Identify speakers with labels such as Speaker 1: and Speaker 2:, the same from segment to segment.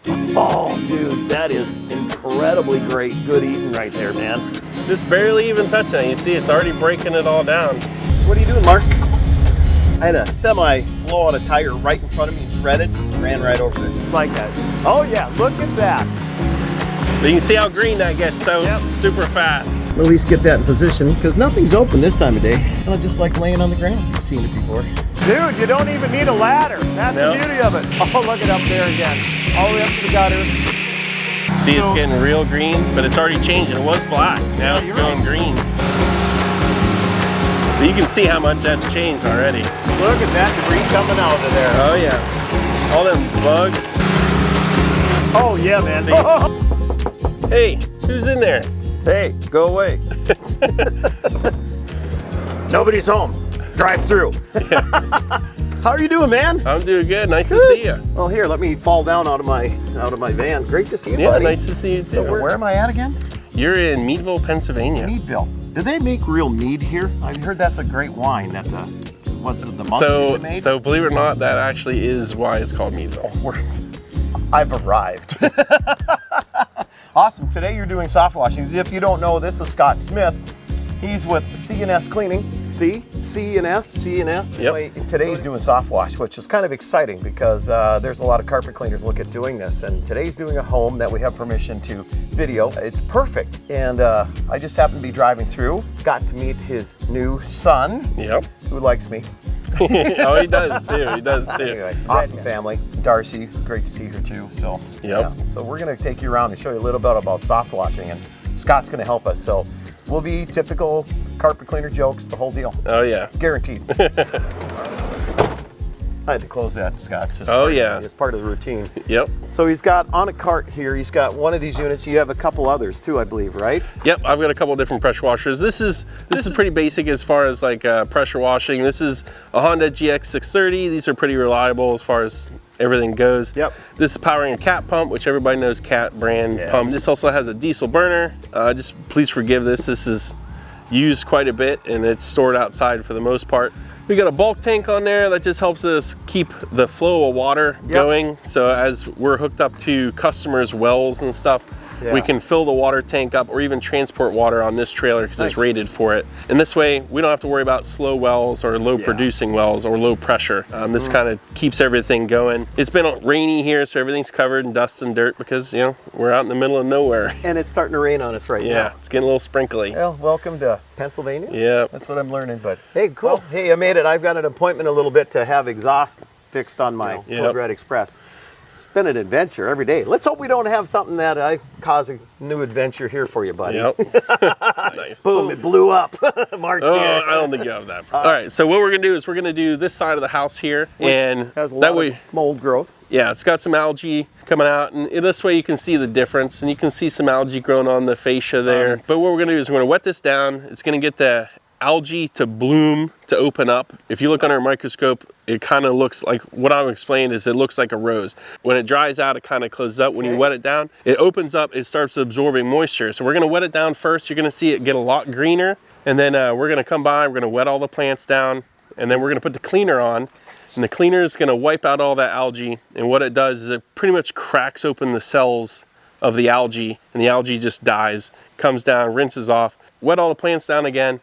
Speaker 1: Oh, dude, that is incredibly great, good eating right there, man.
Speaker 2: Just barely even touching it. You see, it's already breaking it all down.
Speaker 1: So what are you doing, Mark? I had a semi blow out a tire right in front of me and shredded, ran right over it. It's like that. Oh yeah, look at that.
Speaker 2: So you can see how green that gets so super fast.
Speaker 1: We'll at least get that in position because nothing's open this time of day. I just like laying on the ground. I've seen it before. Dude, you don't even need a ladder. That's the beauty of it. Oh, look it up there again. All the way up to the gutter.
Speaker 2: See, it's getting real green, but it's already changing. It was black. Now it's going green. So you can see how much that's changed already.
Speaker 1: Look at that debris coming out of there.
Speaker 2: Oh yeah. All them bugs.
Speaker 1: Oh yeah, man.
Speaker 2: Hey, who's in there?
Speaker 1: Hey, go away. Nobody's home. Drive through. How are you doing, man?
Speaker 2: I'm doing good. Nice to see you.
Speaker 1: Well, here, let me fall down out of my van. Great to see you, buddy.
Speaker 2: Yeah, nice to see you too.
Speaker 1: So where am I at again?
Speaker 2: You're in Meadville, Pennsylvania.
Speaker 1: Meadville. Do they make real mead here? I've heard that's a great wine that the monks made.
Speaker 2: So believe it or not, that actually is why it's called Meadville.
Speaker 1: I've arrived. Awesome. Today you're doing soft washing. If you don't know, this is Scott Smith. He's with C&S Cleaning. C&S.
Speaker 2: Yep.
Speaker 1: Anyway, today he's doing soft wash, which is kind of exciting because there's a lot of carpet cleaners look at doing this. And today's doing a home that we have permission to video. It's perfect. And I just happened to be driving through. Got to meet his new son.
Speaker 2: Yep.
Speaker 1: Who likes me.
Speaker 2: Oh, he does too. He does too.
Speaker 1: Anyway, awesome family. Darcy, great to see her too. So, yeah. So we're going to take you around and show you a little bit about soft washing. And Scott's going to help us. So we'll be typical carpet cleaner jokes, the whole deal.
Speaker 2: Oh, yeah.
Speaker 1: Guaranteed. I had to close that, Scott. Just it's part of the routine.
Speaker 2: Yep.
Speaker 1: So he's got on a cart here, he's got one of these units. You have a couple others too, I believe, right?
Speaker 2: Yep, I've got a couple different pressure washers. This is pretty basic as far as like pressure washing. This is a Honda GX630. These are pretty reliable as far as everything goes.
Speaker 1: Yep.
Speaker 2: This is powering a Cat pump, which everybody knows Cat brand pump. This also has a diesel burner. Just please forgive this. This is used quite a bit and it's stored outside for the most part. We got a bulk tank on there that just helps us keep the flow of water going. So as we're hooked up to customers' wells and stuff, we can fill the water tank up or even transport water on this trailer because it's rated for it. And this way, we don't have to worry about slow wells or low producing wells or low pressure. This kind of keeps everything going. It's been rainy here, so everything's covered in dust and dirt because, you know, we're out in the middle of nowhere.
Speaker 1: And it's starting to rain on us right now.
Speaker 2: Yeah, it's getting a little sprinkly.
Speaker 1: Well, welcome to Pennsylvania.
Speaker 2: Yeah.
Speaker 1: That's what I'm learning, but hey, cool. Well, hey, I made it. I've got an appointment a little bit to have exhaust fixed on my Ford Red Express. It's been an adventure every day. Let's hope we don't have something that I cause a new adventure here for you, buddy.
Speaker 2: Yep. Nice.
Speaker 1: Boom, it blew up. Mark's here.
Speaker 2: I don't think you have that. All right, so what we're gonna do is we're gonna do this side of the house here, and
Speaker 1: has a lot of mold growth.
Speaker 2: Yeah, it's got some algae coming out, and this way you can see the difference, and you can see some algae growing on the fascia there. But what we're gonna do is we're gonna wet this down. It's gonna get the algae to bloom, to open up. If you look under a microscope, it kind of looks like, what I'm explaining is it looks like a rose. When it dries out, it kind of closes up. When you wet it down, it opens up, it starts absorbing moisture. So we're gonna wet it down first. You're gonna see it get a lot greener. And then we're gonna come by, we're gonna wet all the plants down, and then we're gonna put the cleaner on. And the cleaner is gonna wipe out all that algae. And what it does is it pretty much cracks open the cells of the algae, and the algae just dies, comes down, rinses off, wet all the plants down again,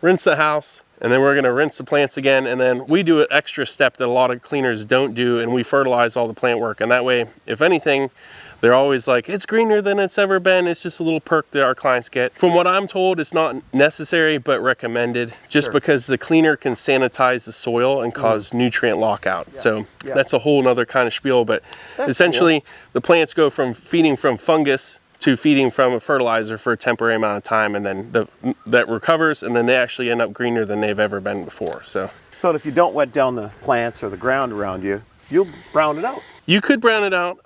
Speaker 2: rinse the house, and then we're gonna rinse the plants again, and then we do an extra step that a lot of cleaners don't do, and we fertilize all the plant work. And that way, if anything, they're always like, it's greener than it's ever been. It's just a little perk that our clients get. From what I'm told, it's not necessary, but recommended, just because the cleaner can sanitize the soil and cause nutrient lockout. So that's a whole nother kind of spiel, but essentially the plants go from feeding from fungus to feeding from a fertilizer for a temporary amount of time, and then that recovers, and then they actually end up greener than they've ever been before. So
Speaker 1: if you don't wet down the plants or the ground around you, you'll brown it out.
Speaker 2: You could brown it out.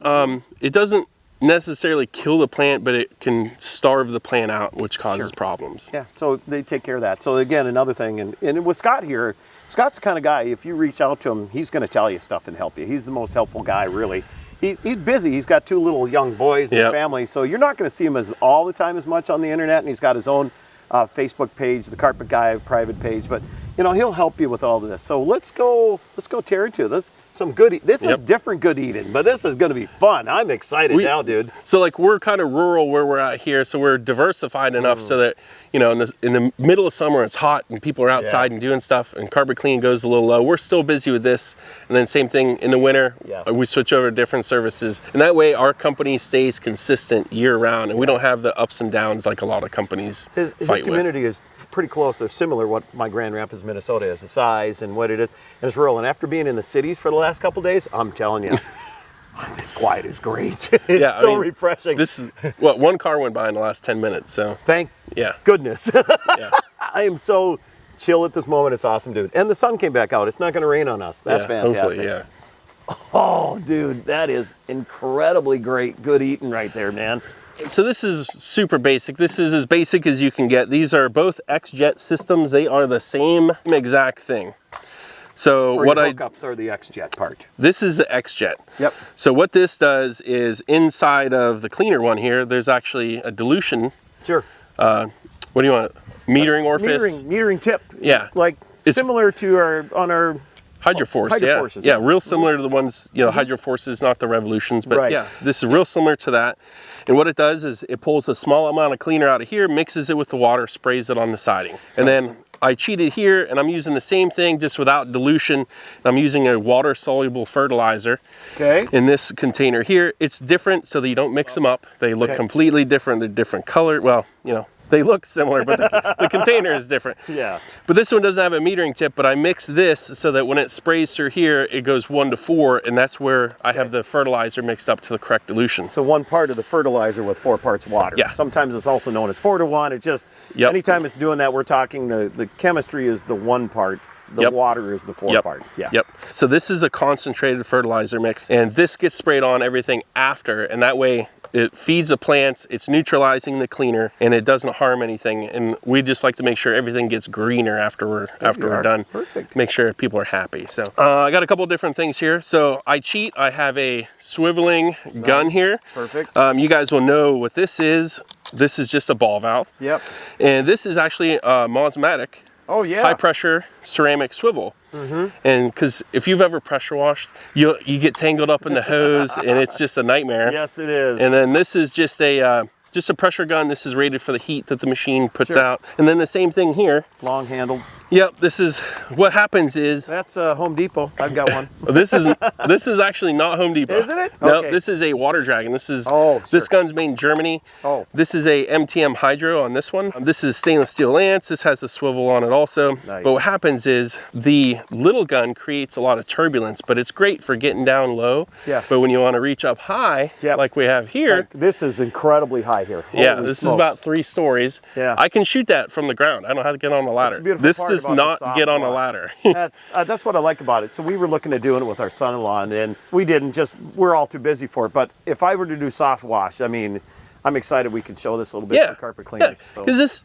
Speaker 2: It doesn't necessarily kill the plant, but it can starve the plant out, which causes problems.
Speaker 1: Yeah, so they take care of that. So again, another thing, and with Scott here, Scott's the kind of guy, if you reach out to him, he's gonna tell you stuff and help you. He's the most helpful guy, really. He's busy. He's got 2 little young boys and a family, so you're not going to see him all the time as much on the internet. And he's got his own Facebook page, the Carpet Guy private page. But you know, he'll help you with all of this. So let's go tear into this. some good. This is different good eating, but this is going to be fun. I'm excited now, dude.
Speaker 2: So like we're kind of rural where we're at here, so we're diversified enough so that you know in the middle of summer it's hot and people are outside and doing stuff, and carpet clean goes a little low. We're still busy with this, and then same thing in the winter. We switch over to different services, and that way our company stays consistent year round, and we don't have the ups and downs like a lot of companies.
Speaker 1: His community is pretty close. They're similar what my Grand Rapids, Minnesota is, the size and what it is, and it's rural. And after being in the cities for the last couple of days, I'm telling you, this quiet is great. It's so refreshing.
Speaker 2: This is well, one car went by in the last 10 minutes, so
Speaker 1: thank goodness. I am so chill at this moment. It's awesome, dude. And the sun came back out. It's not going to rain on us. That's fantastic.
Speaker 2: Hopefully,
Speaker 1: Oh, dude, that is incredibly great. Good eating right there, man.
Speaker 2: So this is super basic. This is as basic as you can get. These are both X-Jet systems. They are the same exact thing. So
Speaker 1: what hookups are the X-Jet part?
Speaker 2: This is the X-Jet.
Speaker 1: Yep.
Speaker 2: So what this does is inside of the cleaner one here, there's actually a dilution.
Speaker 1: Sure.
Speaker 2: What do you want? Metering orifice?
Speaker 1: Metering tip.
Speaker 2: Yeah.
Speaker 1: Like it's similar to our
Speaker 2: Hydroforce, yeah, real similar to the ones, you know, Hydroforces, not the Revolutions, but yeah, this is real similar to that. And what it does is it pulls a small amount of cleaner out of here, mixes it with the water, sprays it on the siding. And then I cheated here, and I'm using the same thing, just without dilution. I'm using a water-soluble fertilizer in this container here. It's different so that you don't mix them up. They look completely different. They're different color. Well, you know, they look similar, but the container is different.
Speaker 1: Yeah.
Speaker 2: But this one doesn't have a metering tip, but I mix this so that when it sprays through here, it goes 1 to 4, and that's where I have the fertilizer mixed up to the correct dilution.
Speaker 1: So 1 part of the fertilizer with 4 parts water.
Speaker 2: Yeah.
Speaker 1: Sometimes it's also known as 4 to 1. It just, anytime it's doing that, we're talking the chemistry is the 1 part. The water is the 4 part.
Speaker 2: So this is a concentrated fertilizer mix, and this gets sprayed on everything after, and that way it feeds the plants, it's neutralizing the cleaner, and it doesn't harm anything. And we just like to make sure everything gets greener after we're done.
Speaker 1: Perfect.
Speaker 2: Make sure people are happy. So I got a couple different things here. So I cheat. I have a swiveling gun here.
Speaker 1: Perfect.
Speaker 2: You guys will know what this is. This is just a ball valve.
Speaker 1: Yep.
Speaker 2: And this is actually a Mosmatic.
Speaker 1: Oh yeah.
Speaker 2: High pressure ceramic swivel. And because if you've ever pressure washed, you get tangled up in the hose, and it's just a nightmare.
Speaker 1: Yes, it is.
Speaker 2: And then this is just a pressure gun. This is rated for the heat that the machine puts out. And then the same thing here.
Speaker 1: Long handled.
Speaker 2: Yep, this is what happens is
Speaker 1: that's Home Depot. I've got one.
Speaker 2: This is actually not Home Depot.
Speaker 1: Isn't it?
Speaker 2: No, this is a Water Dragon. This is this gun's made in Germany. This is a MTM Hydro on this one. This is stainless steel lance. This has a swivel on it also.
Speaker 1: Nice.
Speaker 2: But what happens is the little gun creates a lot of turbulence, but it's great for getting down low.
Speaker 1: Yeah.
Speaker 2: But when you want to reach up high, like we have here,
Speaker 1: this is incredibly high here.
Speaker 2: Holy this smokes. Is about 3 stories.
Speaker 1: Yeah.
Speaker 2: I can shoot that from the ground. I don't have to get on a ladder. This does not get on a ladder.
Speaker 1: That's what I like about it. So we were looking at doing it with our son-in-law, and we didn't. We're all too busy for it. But if I were to do soft wash, I mean, I'm excited we can show this a little bit for carpet cleaners.
Speaker 2: Because it's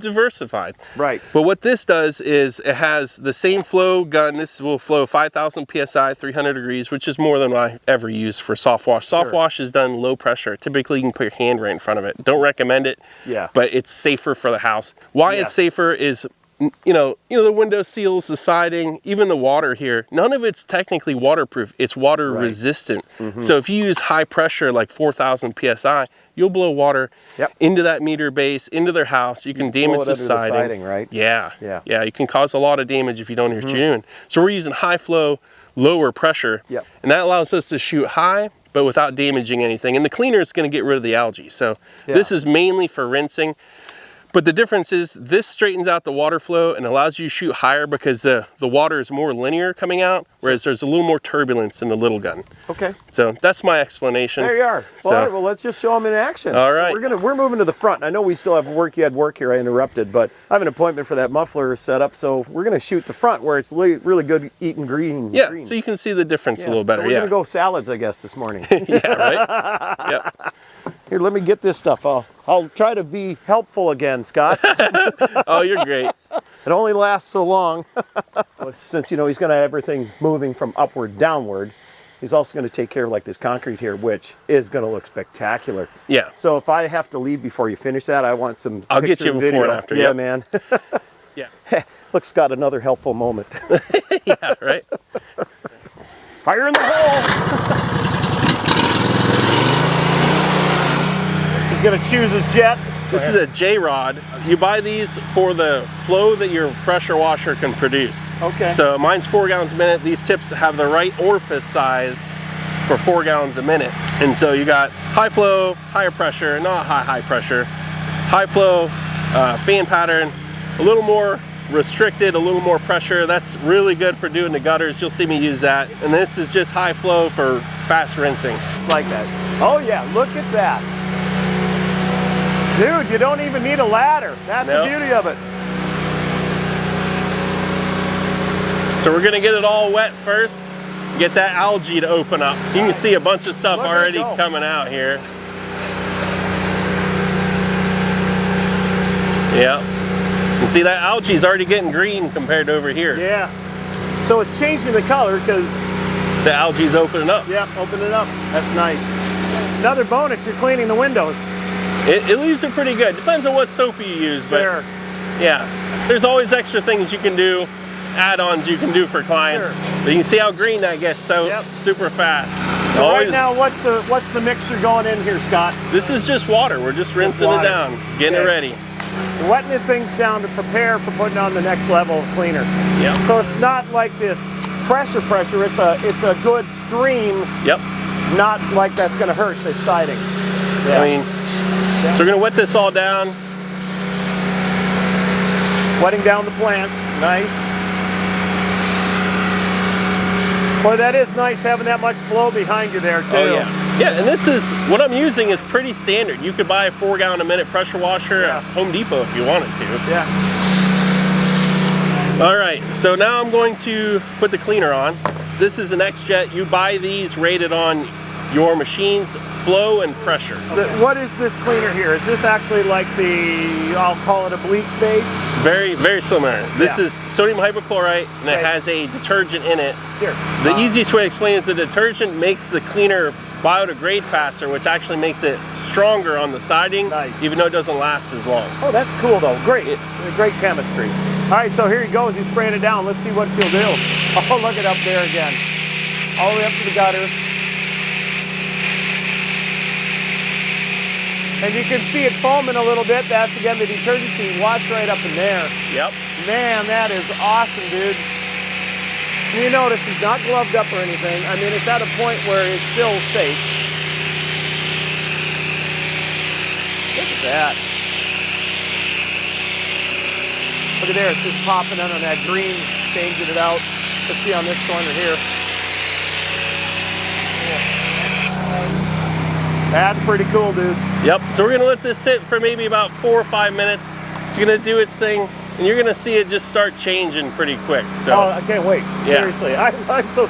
Speaker 2: diversified.
Speaker 1: Right.
Speaker 2: But what this does is it has the same flow gun. This will flow 5,000 PSI, 300 degrees, which is more than I ever use for soft wash. Soft wash is done low pressure. Typically, you can put your hand right in front of it. Don't recommend it.
Speaker 1: Yeah.
Speaker 2: But it's safer for the house. Why it's safer is, you know the window seals, the siding, even the water here, none of it's technically waterproof. It's water resistant. So if you use high pressure, like 4,000 PSI, you'll blow water into that meter base, into their house. You can damage the siding.
Speaker 1: Right?
Speaker 2: Yeah. You can cause a lot of damage if you don't know what you're doing. So we're using high flow, lower pressure, and that allows us to shoot high, but without damaging anything. And the cleaner is going to get rid of the algae. So this is mainly for rinsing. But the difference is this straightens out the water flow and allows you to shoot higher because the water is more linear coming out, whereas there's a little more turbulence in the little gun.
Speaker 1: Okay.
Speaker 2: So that's my explanation.
Speaker 1: There you are. Well, all right, well, let's just show them in action.
Speaker 2: All right.
Speaker 1: So we're moving to the front. I know we still have work. You had work here. I interrupted, but I have an appointment for that muffler set up, so we're going to shoot the front where it's really good eating green.
Speaker 2: Yeah, so you can see the difference a little better.
Speaker 1: So we're going to go salads, I guess, this morning.
Speaker 2: Yeah, right? Yep.
Speaker 1: Here, let me get this stuff. I'll try to be helpful again, Scott.
Speaker 2: Oh, you're great.
Speaker 1: It only lasts so long. Since, he's going to have everything moving from upward downward, he's also going to take care of like this concrete here, which is going to look spectacular.
Speaker 2: Yeah.
Speaker 1: So if I have to leave before you finish that, I want some
Speaker 2: I'll get you before and after.
Speaker 1: Yeah, man.
Speaker 2: Yeah.
Speaker 1: Look, Scott, another helpful moment.
Speaker 2: Yeah, right?
Speaker 1: Fire in the hole. He's gonna choose his jet.
Speaker 2: This is a J-rod. You buy these for the flow that your pressure washer can produce.
Speaker 1: Okay.
Speaker 2: So mine's 4 gallons a minute. These tips have the right orifice size for 4 gallons a minute. And so you got high flow, higher pressure, not high pressure, high flow, fan pattern, a little more restricted, a little more pressure. That's really good for doing the gutters. You'll see me use that. And this is just high flow for fast rinsing.
Speaker 1: It's like that. Oh yeah, look at that. Dude, you don't even need a ladder. That's the beauty of it.
Speaker 2: So we're gonna get it all wet first, get that algae to open up. You can see a bunch of stuff already coming out here. Yeah. You see that algae is already getting green compared to over here.
Speaker 1: Yeah. So it's changing the color because
Speaker 2: the algae's opening up.
Speaker 1: Yep, opening up. That's nice. Another bonus, you're cleaning the windows.
Speaker 2: It leaves it pretty good. Depends on what soap you use.
Speaker 1: Sure.
Speaker 2: But yeah, there's always extra things you can do, add-ons you can do for clients.
Speaker 1: Sure.
Speaker 2: But you can see how green that gets so super fast.
Speaker 1: So right now, what's the mixture going in here, Scott?
Speaker 2: This is just water. We're just rinsing it down, getting it ready.
Speaker 1: You're wetting the things down to prepare for putting on the next level of cleaner.
Speaker 2: Yeah.
Speaker 1: So it's not like this pressure. It's a good stream.
Speaker 2: Yep.
Speaker 1: Not like that's going to hurt the siding.
Speaker 2: Yeah. I mean, so we're going to wet this all down.
Speaker 1: Wetting down the plants. Nice. Boy, that is nice having that much flow behind you there too.
Speaker 2: Oh yeah. Yeah, and this is, what I'm using is pretty standard. You could buy a 4 gallon a minute pressure washer at Home Depot if you wanted to.
Speaker 1: Yeah.
Speaker 2: All right, so now I'm going to put the cleaner on. This is an X-Jet. You buy these rated on your machine's flow and pressure.
Speaker 1: What is this cleaner here? Is this actually like I'll call it a bleach base?
Speaker 2: Very, very similar. This is sodium hypochlorite, and it has a detergent in it.
Speaker 1: Sure.
Speaker 2: The easiest way to explain is the detergent makes the cleaner biodegrade faster, which actually makes it stronger on the siding, even though it doesn't last as long.
Speaker 1: Oh, that's cool though. Great. Great chemistry. All right, so here he goes. He's spraying it down. Let's see what she'll do. Oh, look it up there again. All the way up to the gutter. And you can see it foaming a little bit. That's again the detergent. So you watch right up in there.
Speaker 2: Yep.
Speaker 1: Man, that is awesome, dude. And you notice he's not gloved up or anything. I mean, it's at a point where it's still safe. Look at that. Look at there, it's just popping out on that green, changing it out. Let's see on this corner here. That's pretty cool, dude.
Speaker 2: Yep, so we're gonna let this sit for maybe about 4 or 5 minutes. It's gonna do its thing, and you're gonna see it just start changing pretty quick. So.
Speaker 1: Oh, I can't wait. Seriously, I'm so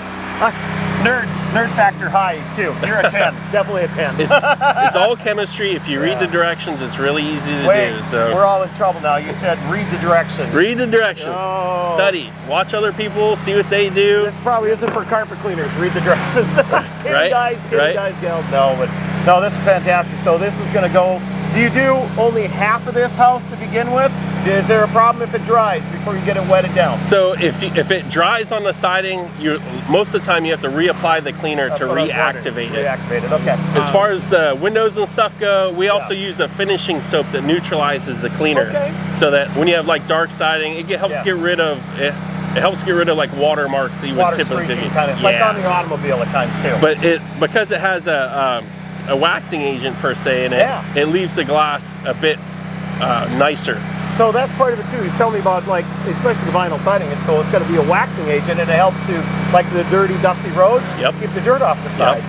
Speaker 1: nerd factor high too. You're a 10, definitely a 10.
Speaker 2: It's all chemistry. If you read the directions, it's really easy to do. So
Speaker 1: we're all in trouble now. You said read the directions.
Speaker 2: Read the directions.
Speaker 1: Oh.
Speaker 2: Study. Watch other people. See what they do.
Speaker 1: This probably isn't for carpet cleaners. Read the directions.
Speaker 2: Right?
Speaker 1: Guys, gals. No, but no, this is fantastic. So this is going to go. Do you do only half of this house to begin with? Is there a problem if it dries before you get it wetted down?
Speaker 2: So if it dries on the siding, most of the time you have to reapply the cleaner to reactivate it.
Speaker 1: Reactivate it, okay.
Speaker 2: As far as the windows and stuff go, we also use a finishing soap that neutralizes the cleaner.
Speaker 1: Okay.
Speaker 2: So that when you have like dark siding, it helps get rid of it. It helps get rid of like watermarks that you would typically
Speaker 1: kind of like on the automobile at times too.
Speaker 2: But because it has a waxing agent per se in it, it leaves the glass a bit nicer.
Speaker 1: So that's part of it too. He's telling me about, like, especially the vinyl siding is cool. It's going to be a waxing agent, and it helps to, like the dirty, dusty roads, keep the dirt off the side.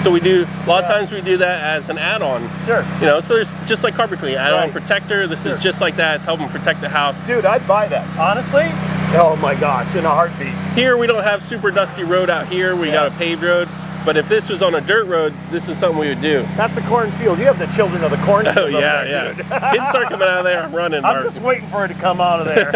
Speaker 2: So we do, a lot of times we do that as an add-on.
Speaker 1: Sure.
Speaker 2: You know, so there's just like carpet cleaning, add-on protector. This is just like that. It's helping protect the house.
Speaker 1: Dude, I'd buy that. Honestly, oh my gosh, in a heartbeat.
Speaker 2: Here we don't have super dusty road out here. We got a paved road. But if this was on a dirt road, this is something we would do.
Speaker 1: That's a cornfield. You have the children of the cornfield.
Speaker 2: Oh yeah, Kids start coming out of there, I'm running, Mark.
Speaker 1: I'm just waiting for it to come out of there.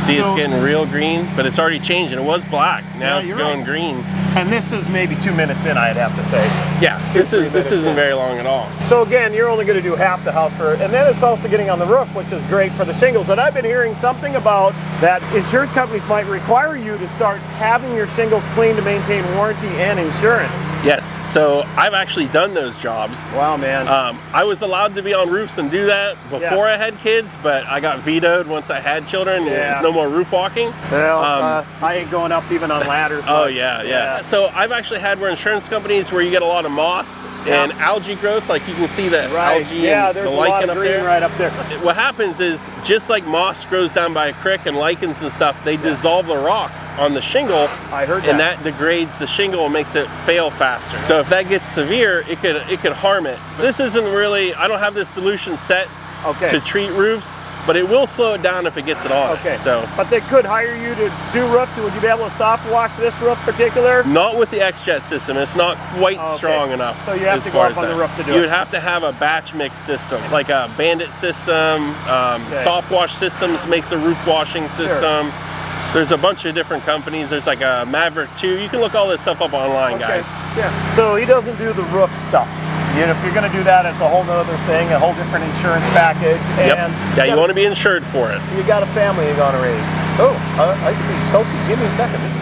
Speaker 2: See, it's getting real green, but it's already changing. It was black, now it's going green.
Speaker 1: And this is maybe 2 minutes in, I'd have to say.
Speaker 2: Yeah, this isn't very long at all.
Speaker 1: So again, you're only going to do half the house for, and then it's also getting on the roof, which is great for the shingles. And I've been hearing something about that insurance companies might require you to start having your shingles cleaned to maintain warranty and insurance.
Speaker 2: Yes, so I've actually done those jobs.
Speaker 1: Wow, man.
Speaker 2: I was allowed to be on roofs and do that before I had kids, but I got vetoed once I had children. There's no more roof walking.
Speaker 1: Well, I ain't going up even on ladders.
Speaker 2: Oh yeah. So I've actually had insurance companies where you get a lot of moss and algae growth, like you can see the algae and
Speaker 1: there's
Speaker 2: the
Speaker 1: a lot
Speaker 2: lichen
Speaker 1: of
Speaker 2: up
Speaker 1: green
Speaker 2: there.
Speaker 1: right up there.
Speaker 2: What happens is, just like moss grows down by a creek and lichens and stuff, they dissolve the rock on the shingle.
Speaker 1: I heard that.
Speaker 2: And that degrades the shingle and makes it fail faster. So if that gets severe, it could harm it. This isn't really, I don't have this dilution set to treat roofs, but it will slow it down if it gets it on.
Speaker 1: Okay.
Speaker 2: So,
Speaker 1: but they could hire you to do roofs. Would you be able to soft wash this roof particular?
Speaker 2: Not with the X-Jet system. It's not quite strong enough.
Speaker 1: So you have to go up on the roof to do it.
Speaker 2: You would have to have a batch mix system, like a Bandit system. Soft wash systems makes a roof washing system. Sure. There's a bunch of different companies. There's like a Maverick 2. You can look all this stuff up online, guys.
Speaker 1: Yeah. So he doesn't do the roof stuff. You know, if you're going to do that, it's a whole other thing, a whole different insurance package. And
Speaker 2: yeah, you want to be insured for it.
Speaker 1: You got a family you're going to raise. Oh, I see Soapy. Give me a second. This is...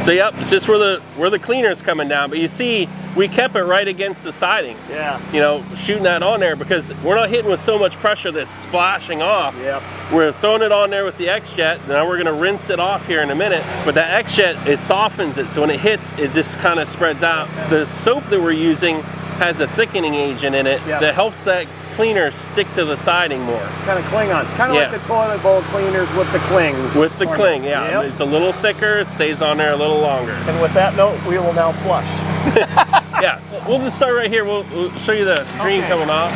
Speaker 2: So it's just where the cleaner's coming down. But you see, we kept it right against the siding.
Speaker 1: Yeah.
Speaker 2: You know, shooting that on there because we're not hitting with so much pressure that's splashing off.
Speaker 1: Yep.
Speaker 2: We're throwing it on there with the X-Jet. Now we're going to rinse it off here in a minute. But that X-Jet, it softens it. So when it hits, it just kind of spreads out. The soap that we're using has a thickening agent in it that helps that cleaner stick to the siding more.
Speaker 1: Kind of cling on. Kind of like the toilet bowl cleaners with the cling.
Speaker 2: With the cling, It's a little thicker. It stays on there a little longer.
Speaker 1: And with that note, we will now flush.
Speaker 2: Yeah, we'll just start right here. We'll show you the green coming off.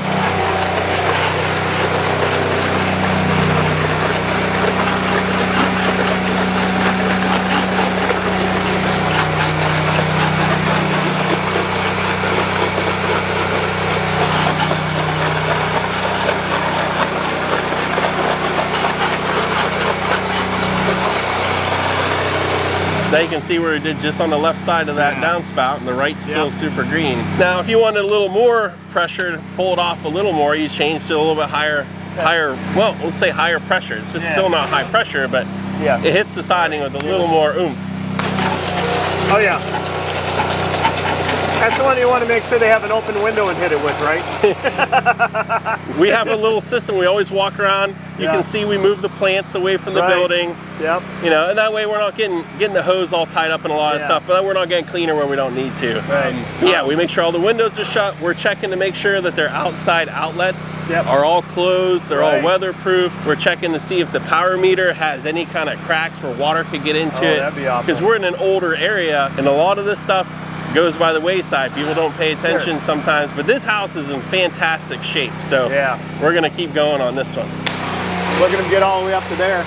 Speaker 2: Now you can see where it did just on the left side of that downspout, and the right's still super green. Now if you wanted a little more pressure to pull it off a little more, you change to a little bit higher, well, let's say higher pressure. It's just still not high pressure, but it hits the siding with a little more oomph.
Speaker 1: Oh yeah. That's the one you want to make sure they have an open window and hit it with, right?
Speaker 2: We have a little system. We always walk around. You can see we move the plants away from the building.
Speaker 1: Yep.
Speaker 2: You know, and that way we're not getting the hose all tied up in a lot of stuff, but we're not getting cleaner where we don't need to.
Speaker 1: Right.
Speaker 2: We make sure all the windows are shut. We're checking to make sure that their outside outlets are all closed. They're all weatherproof. We're checking to see if the power meter has any kind of cracks where water could get into it.
Speaker 1: That'd be awesome.
Speaker 2: Because we're in an older area, and a lot of this stuff goes by the wayside. People don't pay attention sometimes, but this house is in fantastic shape. So we're gonna keep going on this one.
Speaker 1: Look at him get all the way up to there.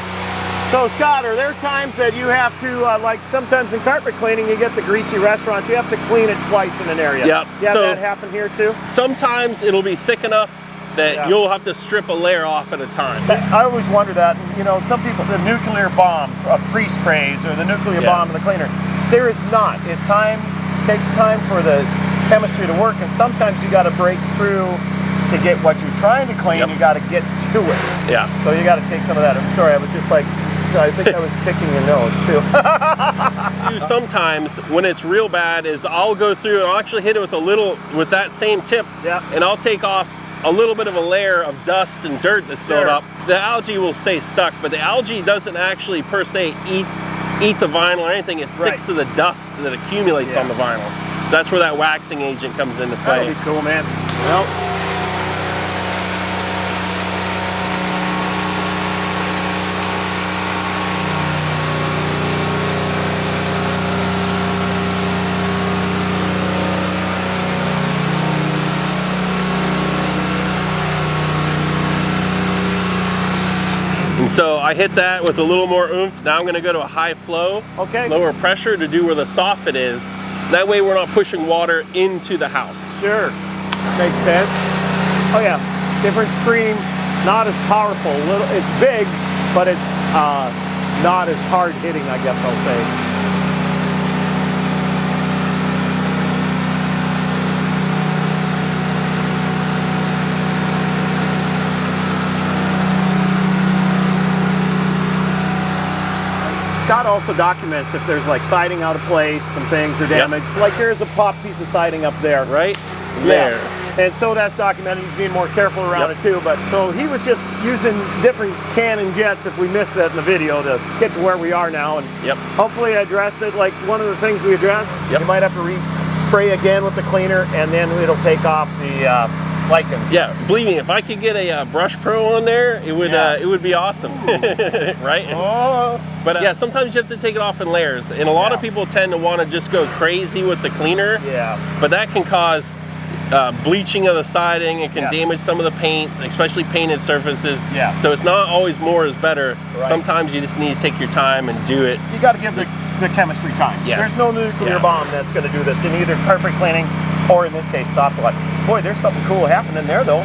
Speaker 1: So Scott, are there times that you have to, like sometimes in carpet cleaning, you get the greasy restaurants, you have to clean it twice in an area?
Speaker 2: Yep.
Speaker 1: Yeah, that happen here too?
Speaker 2: Sometimes it'll be thick enough that you'll have to strip a layer off at a time.
Speaker 1: I always wonder that, you know, some people, the nuclear bomb pre-sprays or the nuclear bomb in the cleaner, there is not. It's time. Takes time for the chemistry to work, and sometimes you got to break through to get what you're trying to clean. You got to get to it. Yeah. So you got to take some of that. I'm sorry, I was just like, I think I was picking your nose too.
Speaker 2: Sometimes when it's real bad is I'll go through and I'll actually hit it with that same tip, and I'll take off a little bit of a layer of dust and dirt that's built up. The algae will stay stuck, but the algae doesn't actually per se eat the vinyl or anything. It sticks to the dust that accumulates on the vinyl. So that's where that waxing agent comes into play.
Speaker 1: That'll be cool, man. Well,
Speaker 2: and so I I hit that with a little more oomph. Now I'm gonna go to a high flow, lower pressure to do where the soffit is. That way we're not pushing water into the house.
Speaker 1: Sure, makes sense. Oh yeah, different stream, not as powerful. It's big, but it's not as hard hitting, I guess I'll say. Scott also documents if there's like siding out of place, some things are damaged. Like there's a pop piece of siding up there.
Speaker 2: Right there.
Speaker 1: And so that's documented. He's being more careful around it too. But so he was just using different Cannon jets, if we missed that in the video, to get to where we are now. And hopefully I addressed it. Like one of the things we addressed, you might have to re-spray again with the cleaner, and then it'll take off the lichens.
Speaker 2: Yeah, believe me, if I could get a Brush Pro on there, it would be awesome, right?
Speaker 1: Oh.
Speaker 2: But yeah, sometimes you have to take it off in layers, and a lot of people tend to want to just go crazy with the cleaner.
Speaker 1: Yeah.
Speaker 2: But that can cause bleaching of the siding. It can damage some of the paint, especially painted surfaces.
Speaker 1: Yeah.
Speaker 2: So it's not always more is better. Right. Sometimes you just need to take your time and do it.
Speaker 1: You got to give the chemistry time.
Speaker 2: Yes.
Speaker 1: There's no nuclear bomb that's going to do this in either carpet cleaning or in this case soft light. Boy, there's something cool happening there though.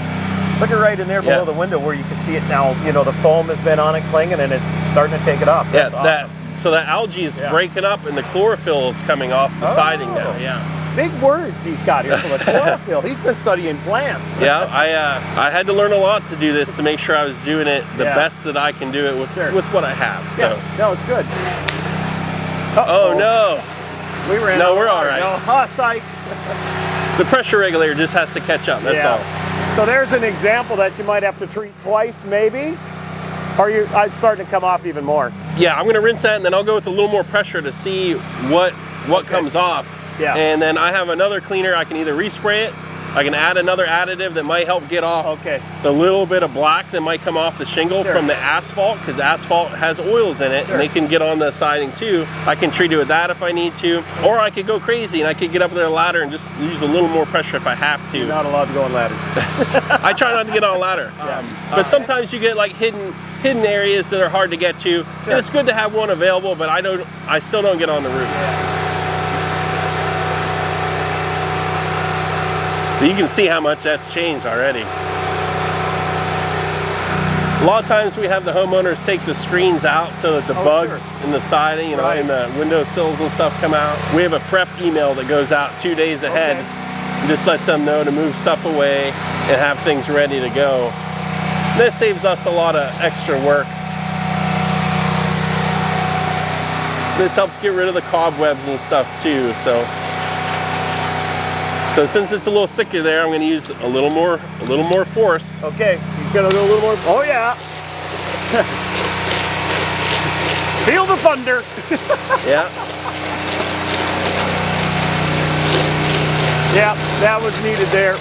Speaker 1: Look at right in there below the window where you can see it now. You know, the foam has been on it clinging and it's starting to take it off. That's awesome.
Speaker 2: So that algae is breaking up and the chlorophyll is coming off the siding now. Yeah.
Speaker 1: Big words he's got here for the chlorophyll. He's been studying plants.
Speaker 2: Yeah, I had to learn a lot to do this to make sure I was doing it the best that I can do it with what I have. So
Speaker 1: no, it's good.
Speaker 2: Oh no.
Speaker 1: We ran
Speaker 2: we're all right.
Speaker 1: No, psych.
Speaker 2: The pressure regulator just has to catch up, that's all.
Speaker 1: So there's an example that you might have to treat twice maybe. Or it's starting to come off even more.
Speaker 2: Yeah, I'm gonna rinse that and then I'll go with a little more pressure to see what comes off.
Speaker 1: Yeah.
Speaker 2: And then I have another cleaner, I can either respray it, I can add another additive that might help get off the little bit of black that might come off the shingle from the asphalt, because asphalt has oils in it and they can get on the siding too. I can treat it with that if I need to, or I could go crazy and I could get up there a ladder and just use a little more pressure if I have to.
Speaker 1: You're not allowed to go on ladders.
Speaker 2: I try not to get on a ladder. But sometimes you get like hidden areas that are hard to get to. And it's good to have one available, but I still don't get on the roof. You can see how much that's changed already. A lot of times we have the homeowners take the screens out so that the bugs in the siding, you know, in the windowsills and stuff come out. We have a prep email that goes out 2 days ahead. And just lets them know to move stuff away and have things ready to go. This saves us a lot of extra work. This helps get rid of the cobwebs and stuff too. So since it's a little thicker there, I'm going to use a little more force.
Speaker 1: Okay, he's going to do a little more. Oh yeah. Feel the thunder.
Speaker 2: Yeah.
Speaker 1: Yeah, that was needed there.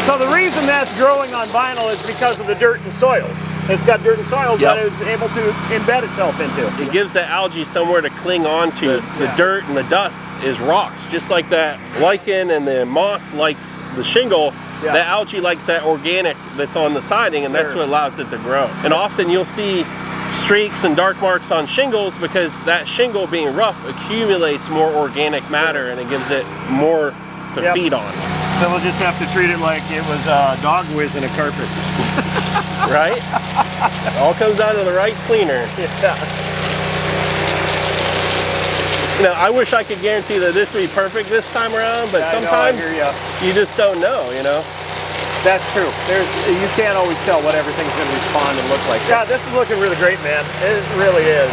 Speaker 1: So the reason that's growing on vinyl is because of the dirt and soils. It's got dirt and soils that it's able to embed itself into.
Speaker 2: It gives that algae somewhere to cling on to. The dirt and the dust is rocks, just like that lichen and the moss likes the shingle. That algae likes that organic that's on the siding, and that's what allows it to grow. And often you'll see streaks and dark marks on shingles because that shingle being rough accumulates more organic matter and it gives it more to feed on.
Speaker 1: So we'll just have to treat it like it was dog whiz in a carpet.
Speaker 2: Right? It all comes out of the right cleaner.
Speaker 1: Yeah.
Speaker 2: Now, I wish I could guarantee that this would be perfect this time around, but sometimes you just don't know, you know?
Speaker 1: That's true. You can't always tell what everything's going to respond and look like. Yeah, this is looking really great, man. It really is.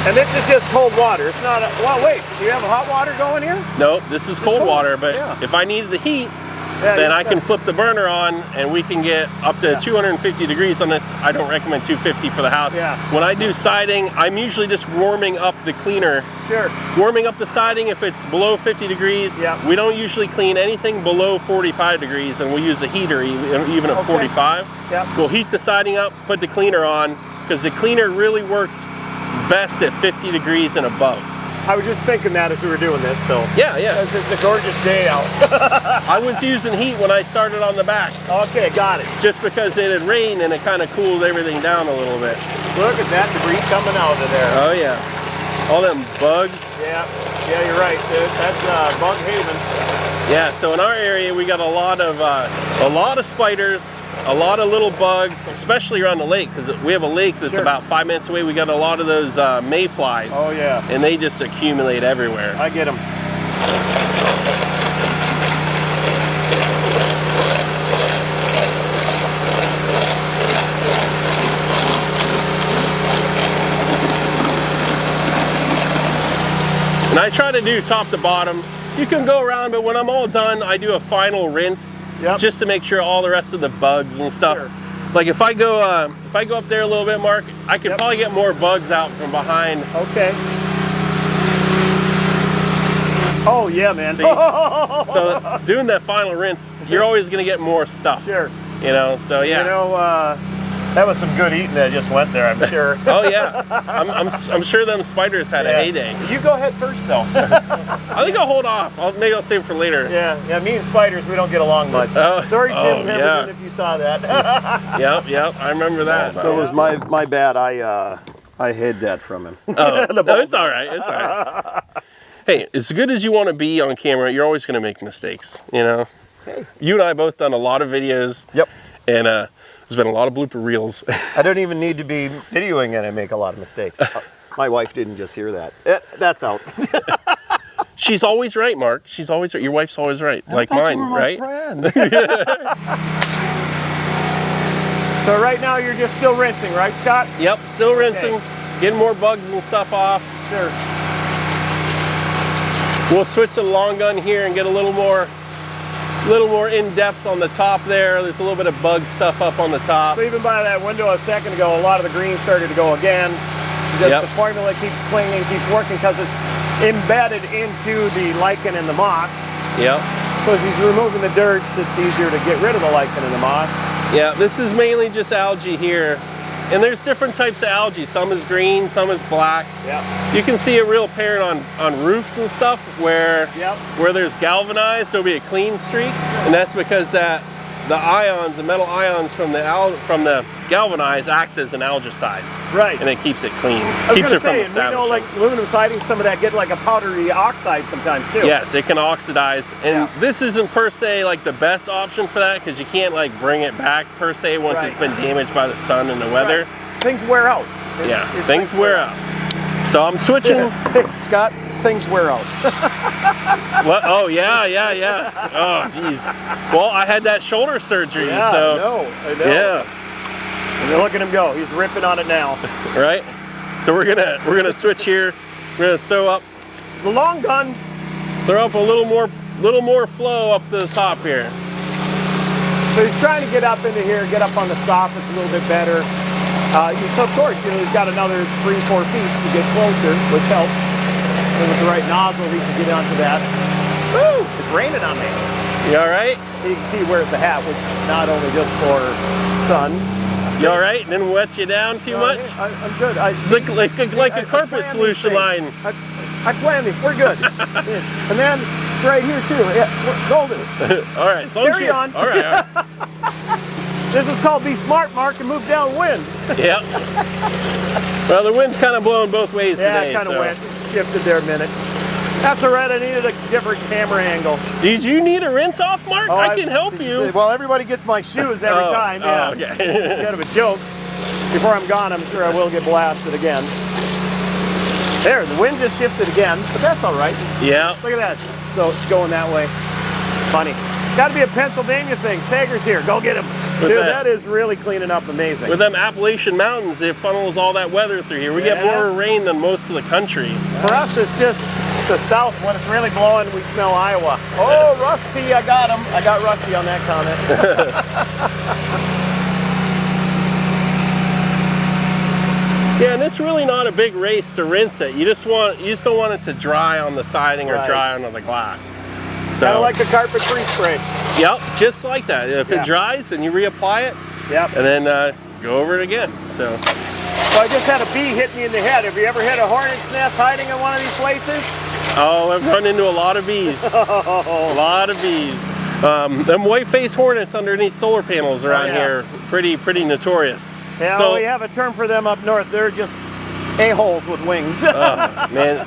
Speaker 1: And this is just cold water. It's not well, wait, do you have hot water going here?
Speaker 2: No, this is cold water, but if I needed the heat, then I can flip the burner on and we can get up to 250 degrees on this. I don't recommend 250 for the house. When I do siding, I'm usually just warming up the cleaner. Warming up the siding if it's below 50 degrees. We don't usually clean anything below 45 degrees, and we'll use a heater even at 45. We'll heat the siding up, put the cleaner on, because the cleaner really works best at 50 degrees and above.
Speaker 1: I was just thinking that as we were doing this, so.
Speaker 2: Yeah.
Speaker 1: Because it's a gorgeous day out.
Speaker 2: I was using heat when I started on the back.
Speaker 1: Okay, got it.
Speaker 2: Just because it had rained and it kind of cooled everything down a little bit.
Speaker 1: Look at that debris coming out of there.
Speaker 2: Oh yeah. All them bugs.
Speaker 1: Yeah, you're right, dude. That's bug haven.
Speaker 2: Yeah, so in our area we got a lot of spiders, a lot of little bugs, especially around the lake, because we have a lake that's about 5 minutes away. We got a lot of those mayflies.
Speaker 1: Oh yeah.
Speaker 2: And they just accumulate everywhere.
Speaker 1: I get them.
Speaker 2: And I try to do top to bottom. You can go around, but when I'm all done, I do a final rinse just to make sure all the rest of the bugs and stuff.
Speaker 1: Sure.
Speaker 2: Like if I go up there a little bit, Mark, I could probably get more bugs out from behind.
Speaker 1: Okay. Oh yeah, man.
Speaker 2: See? So doing that final rinse, you're always gonna get more stuff.
Speaker 1: Sure.
Speaker 2: You know, so yeah.
Speaker 1: You know, that was some good eating that just went there, I'm sure.
Speaker 2: Oh yeah. I'm sure them spiders had a heyday.
Speaker 1: You go ahead first though.
Speaker 2: I think I'll hold off. Maybe I'll save it for later.
Speaker 1: Yeah, me and spiders, we don't get along much. Sorry, Jim Hamilton, if you saw that.
Speaker 2: Yep, I remember that.
Speaker 1: So it was my bad. I hid that from him.
Speaker 2: Oh, no, it's all right. It's all right. Hey, as good as you want to be on camera, you're always going to make mistakes, you know?
Speaker 1: Hey.
Speaker 2: You and I both done a lot of videos.
Speaker 1: Yep.
Speaker 2: And there's been a lot of blooper reels.
Speaker 1: I don't even need to be videoing and I make a lot of mistakes. My wife didn't just hear that. That's out.
Speaker 2: She's always right, Mark. She's always right. Your wife's always right. Like mine, right?
Speaker 1: So right now you're just still rinsing, right, Scott?
Speaker 2: Yep, still rinsing. Getting more bugs and stuff off.
Speaker 1: Sure.
Speaker 2: We'll switch to the long gun here and get a little more in depth on the top there. There's a little bit of bug stuff up on the top.
Speaker 1: So even by that window a second ago, a lot of the green started to go again. Just the formula keeps clinging, keeps working because it's embedded into the lichen and the moss.
Speaker 2: Yep.
Speaker 1: So as he's removing the dirt, it's easier to get rid of the lichen and the moss.
Speaker 2: Yeah, this is mainly just algae here. And there's different types of algae. Some is green, some is black.
Speaker 1: Yeah.
Speaker 2: You can see it real apparent on roofs and stuff where there's galvanized, there'll be a clean streak. And that's because the metal ions from the galvanized act as an algicide.
Speaker 1: Right.
Speaker 2: And it keeps it clean.
Speaker 1: I was
Speaker 2: Keeps
Speaker 1: going
Speaker 2: it
Speaker 1: to say,
Speaker 2: from
Speaker 1: and we know like aluminum siding, some of that get like a powdery oxide sometimes too.
Speaker 2: Yes, it can oxidize. And this isn't per se like the best option for that because you can't like bring it back per se once it's been damaged by the sun and the weather.
Speaker 1: Things wear out.
Speaker 2: Things wear out. So I'm switching.
Speaker 1: Hey, Scott, things wear out.
Speaker 2: What? Oh, yeah. Oh, geez. Well, I had that shoulder surgery, so.
Speaker 1: I know.
Speaker 2: Yeah.
Speaker 1: And look at him go. He's ripping on it now.
Speaker 2: Right? So we're gonna switch here. We're gonna throw up
Speaker 1: the long gun.
Speaker 2: Throw up a little more flow up to the top here.
Speaker 1: So he's trying to get up into here, get up on the soffits a little bit better. So of course, he's got another 3-4 feet to get closer, which helps. And with the right nozzle, he can get onto that. Woo! It's raining on me.
Speaker 2: You all right?
Speaker 1: You can see he wears the hat, which is not only just for sun.
Speaker 2: You all right? Didn't wet you down too much?
Speaker 1: I'm good.
Speaker 2: It's like a carpet solution line.
Speaker 1: I planned these. We're good. And then it's right here too. Yeah, we're golden.
Speaker 2: All right. So
Speaker 1: carry on.
Speaker 2: All right.
Speaker 1: This is called be smart, Mark, and move downwind.
Speaker 2: Yeah. Well, the wind's kind of blowing both ways today.
Speaker 1: Yeah, it kind of went. It shifted there a minute. That's all right. I needed a different camera angle.
Speaker 2: Did you need a rinse off, Mark? I can help you.
Speaker 1: Well, everybody gets my shoes every time. Yeah.
Speaker 2: Oh, okay.
Speaker 1: Kind of a joke. Before I'm gone, I'm sure I will get blasted again. There, the wind just shifted again, but that's all right.
Speaker 2: Yeah.
Speaker 1: Look at that. So it's going that way. Funny. Got to be a Pennsylvania thing. Saiger's here. Go get him. Dude, that is really cleaning up amazing.
Speaker 2: With them Appalachian Mountains, it funnels all that weather through here. We get more rain than most of the country.
Speaker 1: For us, it's just the south. When it's really blowing, we smell Iowa. Oh, Rusty, I got him. I got Rusty on that comment.
Speaker 2: Yeah, and it's really not a big race to rinse it. You just don't want it to dry on the siding or dry onto the glass. So,
Speaker 1: kind of like the carpet freeze spray.
Speaker 2: Yep, just like that. If it dries, then you reapply it.
Speaker 1: Yep.
Speaker 2: And then go over it again. So
Speaker 1: I just had a bee hit me in the head. Have you ever hit a hornet's nest hiding in one of these places?
Speaker 2: Oh, I've run into a lot of bees. A lot of bees. Them white-faced hornets underneath solar panels around here, pretty notorious.
Speaker 1: Yeah,
Speaker 2: So,
Speaker 1: we have a term for them up north. They're just a-holes with wings.
Speaker 2: man,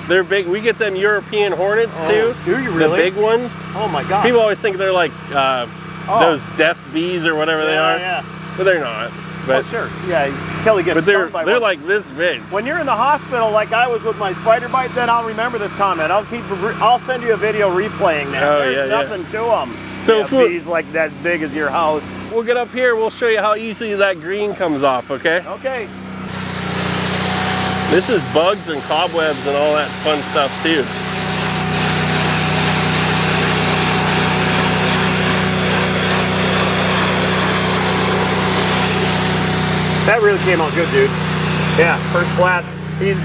Speaker 2: they're big. We get them European hornets too.
Speaker 1: Do you really?
Speaker 2: The big ones.
Speaker 1: Oh my God.
Speaker 2: People always think they're like those death bees or whatever they are.
Speaker 1: Yeah.
Speaker 2: But they're not. But,
Speaker 1: sure. Yeah, until he gets
Speaker 2: but
Speaker 1: stung by
Speaker 2: they're
Speaker 1: one.
Speaker 2: like this big.
Speaker 1: When you're in the hospital, like I was with my spider bite, then I'll remember this comment. I'll send you a video replaying that.
Speaker 2: Oh,
Speaker 1: There's
Speaker 2: yeah,
Speaker 1: nothing to them.
Speaker 2: So
Speaker 1: bees like that big as your house.
Speaker 2: We'll get up here. We'll show you how easily that green comes off. Okay.
Speaker 1: Okay.
Speaker 2: This is bugs and cobwebs and all that fun stuff too.
Speaker 1: That really came out good, dude. Yeah, first class.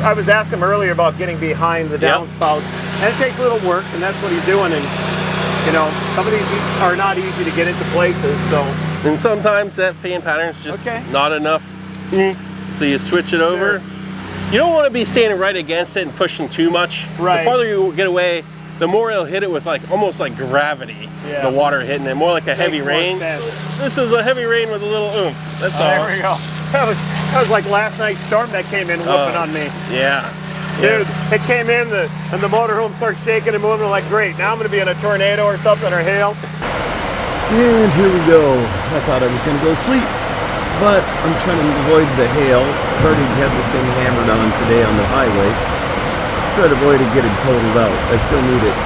Speaker 1: I was asking him earlier about getting behind the downspouts, and it takes a little work, and that's what he's doing. And you know, some of these are not easy to get into places, so.
Speaker 2: And sometimes that fan pattern's just not enough, so you switch it over. You don't want to be standing right against it and pushing too much.
Speaker 1: Right.
Speaker 2: The farther you get away, the more it'll hit it with like almost like gravity.
Speaker 1: Yeah.
Speaker 2: The water hitting it, more like a heavy rain. This is a heavy rain with a little oomph. That's all.
Speaker 1: There we go. That was like last night's storm that came in whooping on me.
Speaker 2: Yeah.
Speaker 1: Dude, it came in and the motorhome starts shaking and moving. I'm like, great, now I'm going to be in a tornado or something or hail.
Speaker 3: And here we go. I thought I was going to go to sleep, but I'm trying to avoid the hail. I've already had this thing hammered on today on the highway. Try to avoid it getting totaled out. I still need it.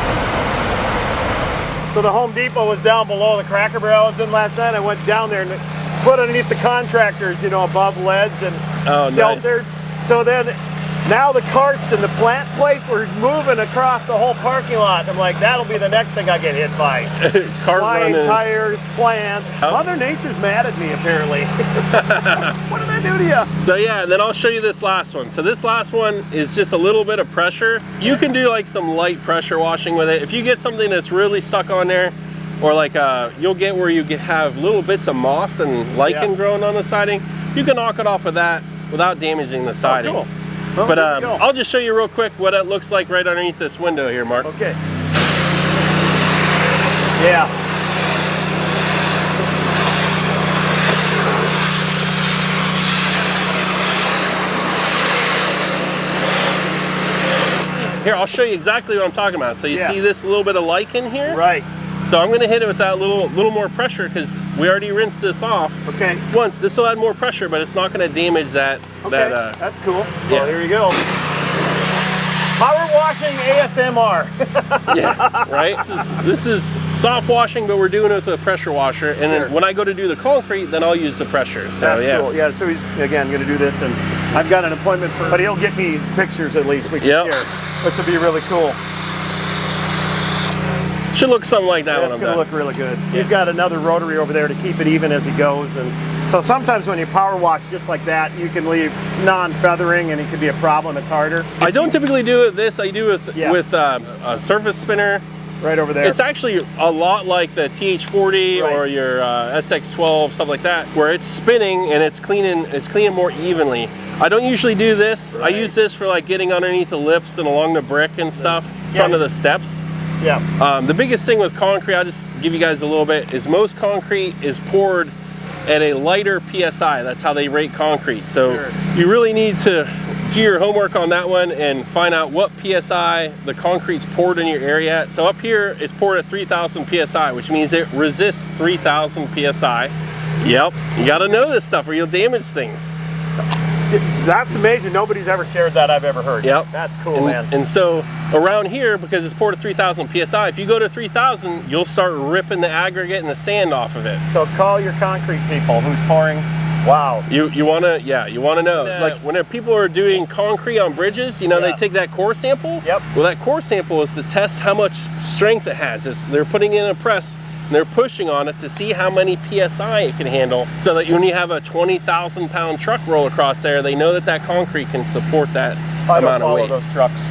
Speaker 1: So the Home Depot was down below the Cracker Barrel I was in last night. I went down there and put underneath the contractors, you know, above leads and sheltered. Nice. So then now the carts and the plant place were moving across the whole parking lot. I'm like, that'll be the next thing I get hit by. Flying tires, plants. Mother Nature's mad at me, apparently. What did I do to you?
Speaker 2: So yeah, and then I'll show you this last one. So this last one is just a little bit of pressure. You can do like some light pressure washing with it. If you get something that's really stuck on there, or like you'll get where you have little bits of moss and lichen growing on the siding, you can knock it off with that without damaging the siding.
Speaker 1: Oh, cool. Well,
Speaker 2: but I'll just show you real quick what it looks like right underneath this window here, Mark.
Speaker 1: Okay. Yeah.
Speaker 2: Here, I'll show you exactly what I'm talking about. So you see this little bit of lichen here?
Speaker 1: Right.
Speaker 2: So I'm going to hit it with that little more pressure because we already rinsed this off.
Speaker 1: Okay.
Speaker 2: Once. This will add more pressure, but it's not going to damage that.
Speaker 1: Okay. That's cool.
Speaker 2: Yeah.
Speaker 1: Well, here you go. Power washing ASMR.
Speaker 2: Yeah, right? This is soft washing, but we're doing it with a pressure washer. And then when I go to do the concrete, then I'll use the pressure. So
Speaker 1: that's cool. Yeah, so he's, again, going to do this, and I've got an appointment for, but he'll get me his pictures at least we can share, which will be really cool.
Speaker 2: Should look something like that.
Speaker 1: It's going to look really good. He's got another rotary over there to keep it even as he goes, and so sometimes when you power wash just like that, you can leave non-feathering, and it can be a problem. It's harder.
Speaker 2: I don't typically do it this. I do it with a surface spinner.
Speaker 1: Right over there.
Speaker 2: It's actually a lot like the TH40 or your SX12, stuff like that, where it's spinning and it's cleaning more evenly. I don't usually do this. I use this for like getting underneath the lips and along the brick and stuff, front of the steps.
Speaker 1: Yeah.
Speaker 2: The biggest thing with concrete, I'll just give you guys a little bit, is most concrete is poured at a lighter PSI. That's how they rate concrete. So you really need to do your homework on that one and find out what PSI the concrete's poured in your area at. So up here, it's poured at 3,000 PSI, which means it resists 3,000 PSI. Yep, you gotta know this stuff or you'll damage things.
Speaker 1: That's amazing. Nobody's ever shared that I've ever heard.
Speaker 2: Yep.
Speaker 1: That's cool, man.
Speaker 2: And so around here, because it's poured at 3,000 PSI, if you go to 3,000, you'll start ripping the aggregate and the sand off of it.
Speaker 1: So call your concrete people who's pouring. Wow.
Speaker 2: You wanna know. Like when people are doing concrete on bridges, you know, they take that core sample.
Speaker 1: Yep.
Speaker 2: Well, that core sample is to test how much strength it has. They're putting in a press and they're pushing on it to see how many PSI it can handle, so that when you have a 20,000 pound truck roll across there, they know that that concrete can support that amount of weight.
Speaker 1: I don't follow those trucks.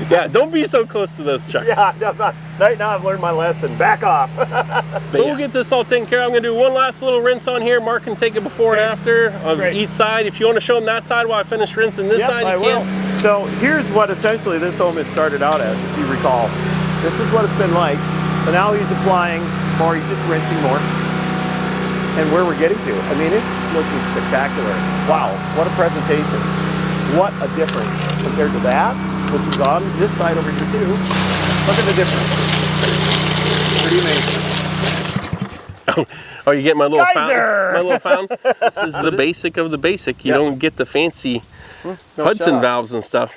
Speaker 2: Yeah, don't be so close to those trucks.
Speaker 1: Yeah, right now I've learned my lesson. Back off.
Speaker 2: But we'll get this all taken care of. I'm gonna do one last little rinse on here. Mark can take it before and after of each side. If you want to show them that side while I finish rinsing this side, you can.
Speaker 1: So here's what essentially this home has started out as, if you recall. This is what it's been like. So now he's applying more, he's just rinsing more. and where we're getting to. I mean, it's looking spectacular. Wow, what a presentation. What a difference compared to that, which was on this side over here too. Look at the difference. Pretty amazing.
Speaker 2: Oh, you get my little
Speaker 1: Geyser!
Speaker 2: fountain? My little fountain? This is the basic of the basic. You don't get the fancy Hudson valves and stuff.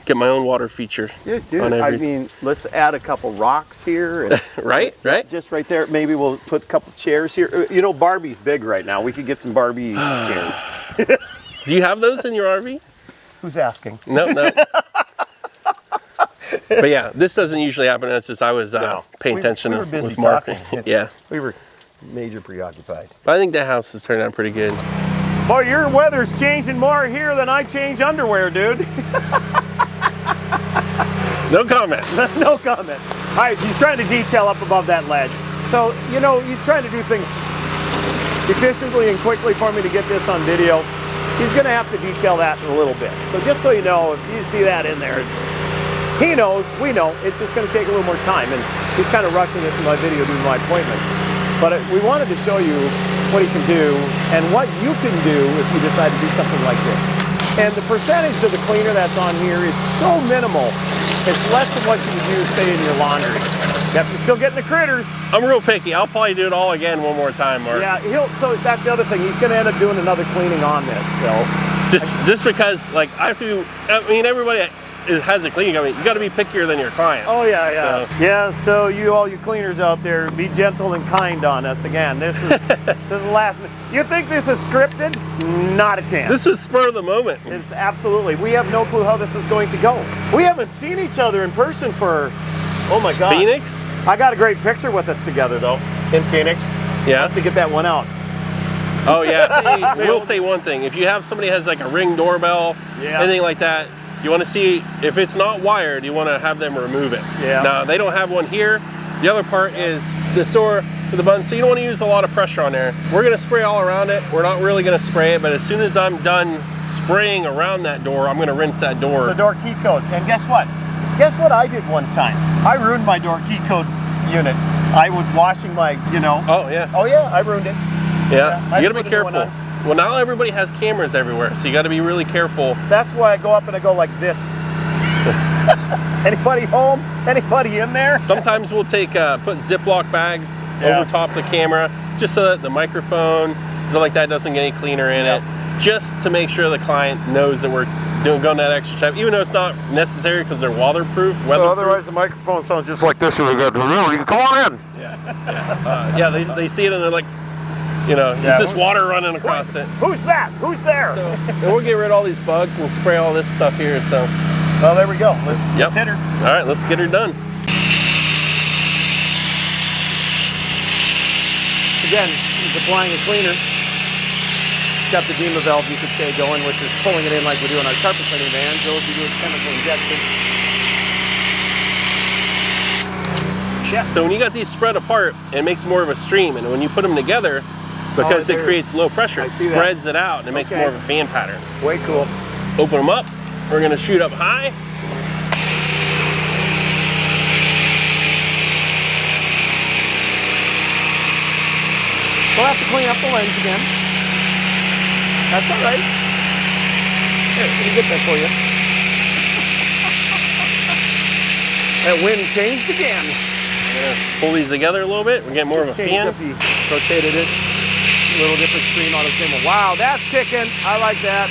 Speaker 2: Get my own water feature.
Speaker 1: Yeah, dude. I mean, let's add a couple rocks here. And
Speaker 2: right.
Speaker 1: Just right there. Maybe we'll put a couple chairs here. You know, Barbie's big right now. We could get some Barbie chairs.
Speaker 2: Do you have those in your RV?
Speaker 1: Who's asking?
Speaker 2: No. But yeah, this doesn't usually happen. It's just I was paying attention
Speaker 1: we were busy
Speaker 2: with marketing.
Speaker 1: Yeah. We were major preoccupied.
Speaker 2: But I think that house has turned out pretty good.
Speaker 1: Boy, your weather's changing more here than I change underwear, dude.
Speaker 2: No comment.
Speaker 1: No comment. All right, he's trying to detail up above that ledge. So, you know, he's trying to do things efficiently and quickly for me to get this on video. He's going to have to detail that in a little bit. So just so you know, if you see that in there, he knows, we know, it's just going to take a little more time. And he's kind of rushing this in my video due to my appointment. But we wanted to show you what he can do and what you can do if you decide to do something like this. And the percentage of the cleaner that's on here is so minimal. It's less than what you would use, say, in your laundry. Yep, you're still getting the critters.
Speaker 2: I'm real picky. I'll probably do it all again one more time, Mark.
Speaker 1: Yeah, so that's the other thing. He's going to end up doing another cleaning on this. So
Speaker 2: just because, like, I mean, everybody has a cleaning. I mean, you got to be pickier than your client.
Speaker 1: Oh yeah. So all you cleaners out there, be gentle and kind on us. Again, this is this is last minute. You think this is scripted? Not a chance.
Speaker 2: This is spur of the moment.
Speaker 1: It's absolutely. We have no clue how this is going to go. We haven't seen each other in person for, oh my God.
Speaker 2: Phoenix?
Speaker 1: I got a great picture with us together though, in Phoenix.
Speaker 2: Yeah.
Speaker 1: I'll have to get that one out.
Speaker 2: Oh yeah. Hey, we'll say one thing. If you have somebody has like a Ring doorbell, anything like that, you want to see if it's not wired, you want to have them remove it.
Speaker 1: Yeah.
Speaker 2: Now, they don't have one here. The other part is this door with the button, so you don't want to use a lot of pressure on there. We're going to spray all around it. We're not really going to spray it, but as soon as I'm done spraying around that door, I'm going to rinse that door.
Speaker 1: The door key code. And guess what? Guess what I did one time? I ruined my door key code unit. I was washing my, you know.
Speaker 2: Oh, yeah.
Speaker 1: Oh, yeah, I ruined it.
Speaker 2: Yeah, you got to be careful. Well, now everybody has cameras everywhere, so you got to be really careful.
Speaker 1: That's why I go up and I go like this. Anybody home? Anybody in there?
Speaker 2: Sometimes we'll take put Ziploc bags over top the camera, just so that the microphone, stuff like that, doesn't get any cleaner in it. Just to make sure the client knows that we're going that extra step, even though it's not necessary because they're waterproof.
Speaker 1: So otherwise the microphone sounds just like this. Really good. You can come on in.
Speaker 2: Yeah, they see it and they're like, you know, it's just water running across it.
Speaker 1: Who's that? Who's there?
Speaker 2: So, and we'll get rid of all these bugs and spray all this stuff here. So,
Speaker 1: well, there we go. Let's hit her.
Speaker 2: All right, let's get her done.
Speaker 1: Again, he's applying a cleaner. He's got the Dima valve, you could say, going, which is pulling it in like we do in our carpet cleaning van. Joe will be doing chemical injection. Yeah.
Speaker 2: So when you got these spread apart, it makes more of a stream, and when you put them together, because it creates low pressure, it spreads it out and it makes more of a fan pattern.
Speaker 1: Way cool.
Speaker 2: Open them up. We're going to shoot up high.
Speaker 1: We'll have to clean up the lens again. That's all right. Here, let me get that for you. That wind changed again.
Speaker 2: Pull these together a little bit. We get more of a fan.
Speaker 1: Rotated it. A little different stream on the same one. Wow, that's kicking. I like that.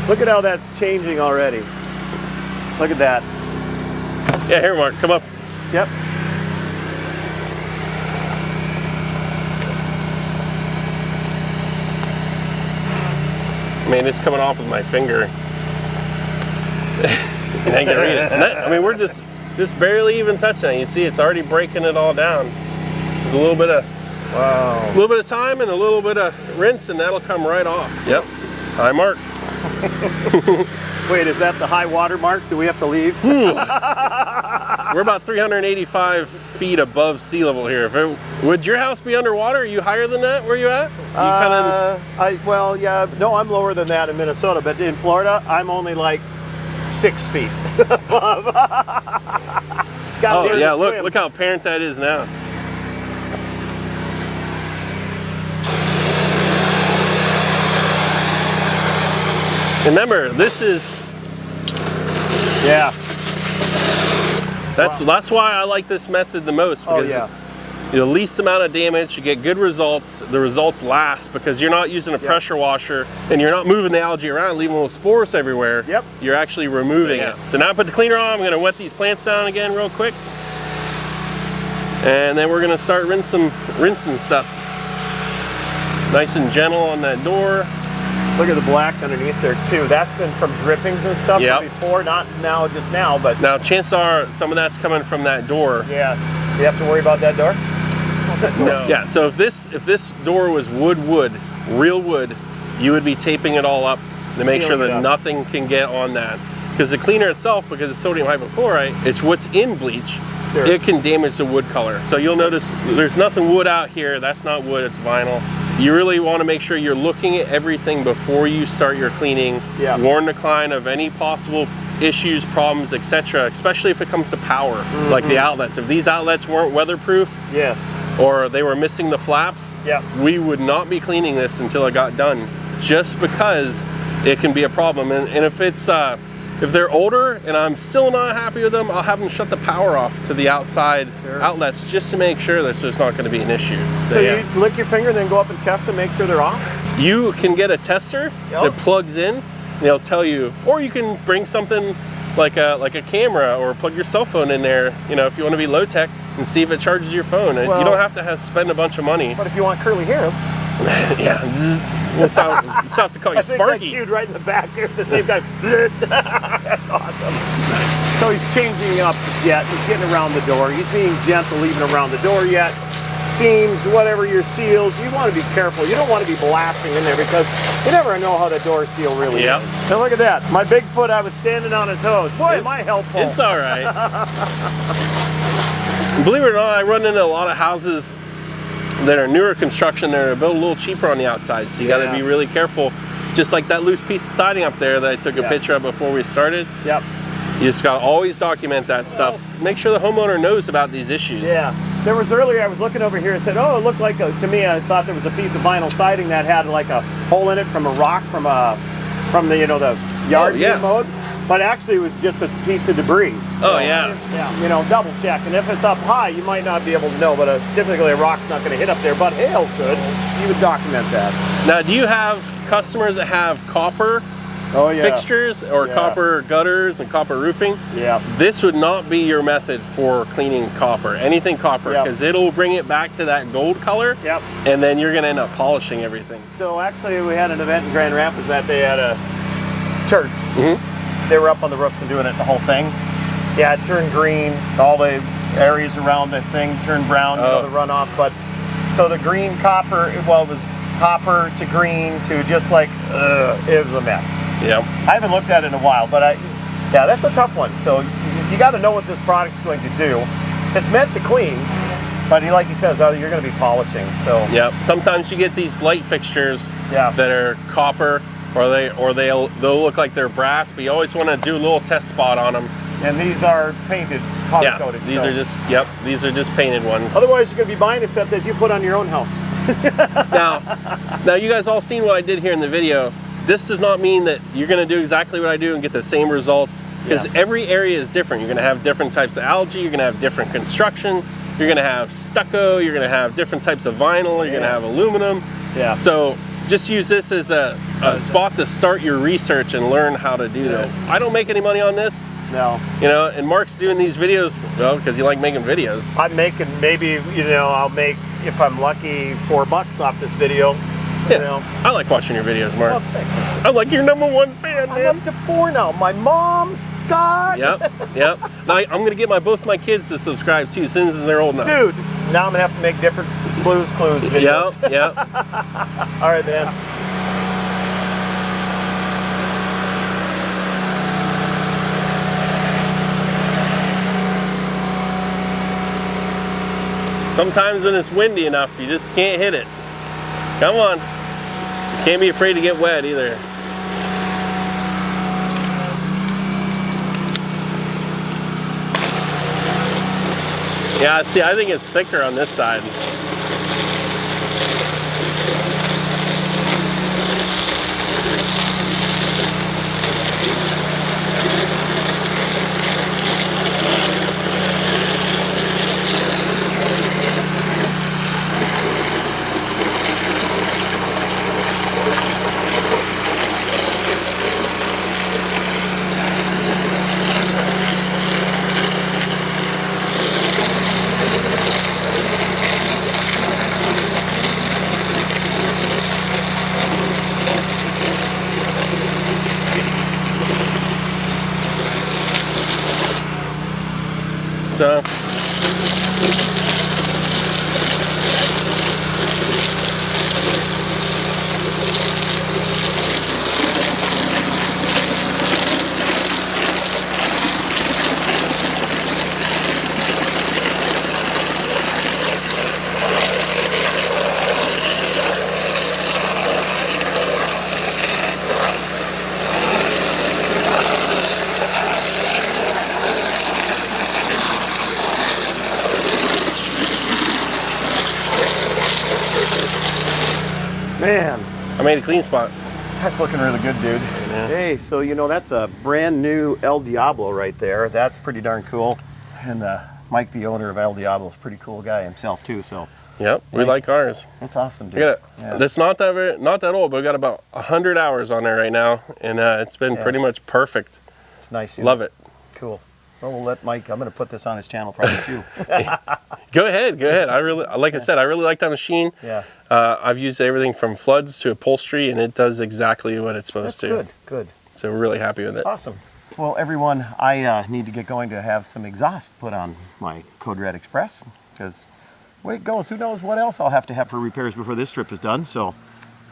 Speaker 1: Look at how that's changing already. Look at that.
Speaker 2: Yeah, here, Mark, come up.
Speaker 1: Yep.
Speaker 2: I mean, it's coming off with my finger. And I can read it. I mean, we're just barely even touching it. You see, it's already breaking it all down. Just a little bit of time and a little bit of rinse, and that'll come right off. Yep. Hi, Mark.
Speaker 1: Wait, is that the high water mark? Do we have to leave?
Speaker 2: we're about 385 feet above sea level here. Would your house be underwater? Are you higher than that where you at?
Speaker 1: Well, yeah, no, I'm lower than that in Minnesota, but in Florida, I'm only like 6 feet above.
Speaker 2: Oh yeah, look how apparent that is now. Remember, this is that's why I like this method the most, because the least amount of damage, you get good results, the results last because you're not using a pressure washer and you're not moving the algae around, leaving little spores everywhere.
Speaker 1: Yep.
Speaker 2: You're actually removing it. So now I put the cleaner on, I'm gonna wet these plants down again real quick. And then we're gonna start rinsing stuff. Nice and gentle on that door.
Speaker 1: Look at the black underneath there too. That's been from drippings and stuff before, not now, just now, but.
Speaker 2: Now chances are some of that's coming from that door.
Speaker 1: Yes. You have to worry about that door?
Speaker 2: No. Yeah, so if this door was wood, real wood, you would be taping it all up to make sure that nothing can get on that. Because the cleaner itself, because it's sodium hypochlorite, it's what's in bleach. Sure. It can damage the wood color. So you'll notice there's nothing wood out here. That's not wood, it's vinyl. You really want to make sure you're looking at everything before you start your cleaning. Yeah. Warn the client of any possible issues, problems, etc., especially if it comes to power, like the outlets. If these outlets weren't weatherproof, or they were missing the flaps, we would not be cleaning this until it got done, just because it can be a problem. And if it's if they're older and I'm still not happy with them, I'll have them shut the power off to the outside outlets just to make sure that there's not going to be an issue.
Speaker 1: So you lick your finger and then go up and test them, make sure they're off?
Speaker 2: You can get a tester that plugs in, and they'll tell you, or you can bring something like a camera or plug your cell phone in there, you know, if you want to be low tech, and see if it charges your phone. Well, you don't have to spend a bunch of money.
Speaker 1: But if you want curly hair,
Speaker 2: we'll have to call you Sparky.
Speaker 1: I think that cued right in the back there at the same time. That's awesome. So he's changing up the jet. He's getting around the door. He's being gentle even around the door yet. Seams, whatever your seals, you want to be careful. You don't want to be blasting in there because you never know how the door seal really is. Now look at that. My big foot, I was standing on his hose. Boy, am I helpful.
Speaker 2: It's all right. Believe it or not, I run into a lot of houses that are newer construction. They're built a little cheaper on the outside, so you got to be really careful. Just like that loose piece of siding up there that I took a picture of before we started. You just got to always document that stuff. Make sure the homeowner knows about these issues.
Speaker 1: There was earlier, I was looking over here and said, oh, it looked like, to me, I thought there was a piece of vinyl siding that had like a hole in it from a rock from the, you know, the yard being mowed. But actually it was just a piece of debris.
Speaker 2: So,
Speaker 1: you know, double check. And if it's up high, you might not be able to know, but typically a rock's not going to hit up there, but hail could. You would document that.
Speaker 2: Now, do you have customers that have copper fixtures or copper gutters and copper roofing? This would not be your method for cleaning copper, anything copper, because it'll bring it back to that gold color, and then you're going to end up polishing everything.
Speaker 1: So actually we had an event in Grand Rapids that day at a church. They were up on the roofs and doing it, the whole thing. It turned green, all the areas around the thing turned brown, you know, the runoff. But so the green copper, well, it was copper to green to just like, it was a mess. I haven't looked at it in a while, but that's a tough one. So you got to know what this product's going to do. It's meant to clean, but like he says, you're going to be polishing. So
Speaker 2: sometimes you get these light fixtures that are copper, or they'll look like they're brass, but you always want to do a little test spot on them. And
Speaker 1: these are painted, powder coated.
Speaker 2: These are just these are just painted ones.
Speaker 1: Otherwise, you're going to be buying a set that you put on your own house.
Speaker 2: now you guys all seen what I did here in the video. This does not mean that you're going to do exactly what I do and get the same results, because every area is different. You're going to have different types of algae. You're going to have different construction. You're going to have stucco. You're going to have different types of vinyl. You're going to have aluminum. So just use this as a spot to start your research and learn how to do this. I don't make any money on this. You know, and Mark's doing these videos, well, because you like making videos.
Speaker 1: I'm making, maybe, you know, I'll make, if I'm lucky, $4 off this video. You know.
Speaker 2: I like watching your videos, Mark.
Speaker 1: Well, thank you.
Speaker 2: I'm like your #1 fan, man.
Speaker 1: I'm up to 4 now. My mom, Scott.
Speaker 2: Now I'm going to get both my kids to subscribe too, as soon as they're old enough.
Speaker 1: Dude, now I'm going to have to make different Blues Clues videos. All right, man.
Speaker 2: sometimes when it's windy enough, you just can't hit it. Come on. You can't be afraid to get wet either. Yeah, see, I think it's thicker on this side. So
Speaker 1: Man,
Speaker 2: I made a clean spot.
Speaker 1: that's looking really good, dude.
Speaker 2: Yeah.
Speaker 1: Hey, so you know, that's a brand new El Diablo right there. That's pretty darn cool. And Mike, the owner of El Diablo, is a pretty cool guy himself too. So
Speaker 2: Yep, we
Speaker 1: Nice.
Speaker 2: like ours.
Speaker 1: that's awesome, dude.
Speaker 2: We got it.
Speaker 1: Yeah.
Speaker 2: That's not that old, but we got about 100 hours on there right now, and it's been
Speaker 1: Yeah.
Speaker 2: pretty much perfect.
Speaker 1: It's nice. Dude.
Speaker 2: Love it.
Speaker 1: Cool. Well, we'll let Mike. I'm going to put this on his channel probably too.
Speaker 2: Go ahead, go ahead. I really, like I said, I really like that machine.
Speaker 1: Yeah.
Speaker 2: I've used everything from floods to upholstery, and it does exactly what it's supposed
Speaker 1: That's
Speaker 2: to.
Speaker 1: good. Good.
Speaker 2: So we're really happy with it.
Speaker 1: Awesome. Well, everyone, I need to get going to have some exhaust put on my Code Red Express because the way it goes, who knows what else I'll have to have for repairs before this trip is done. So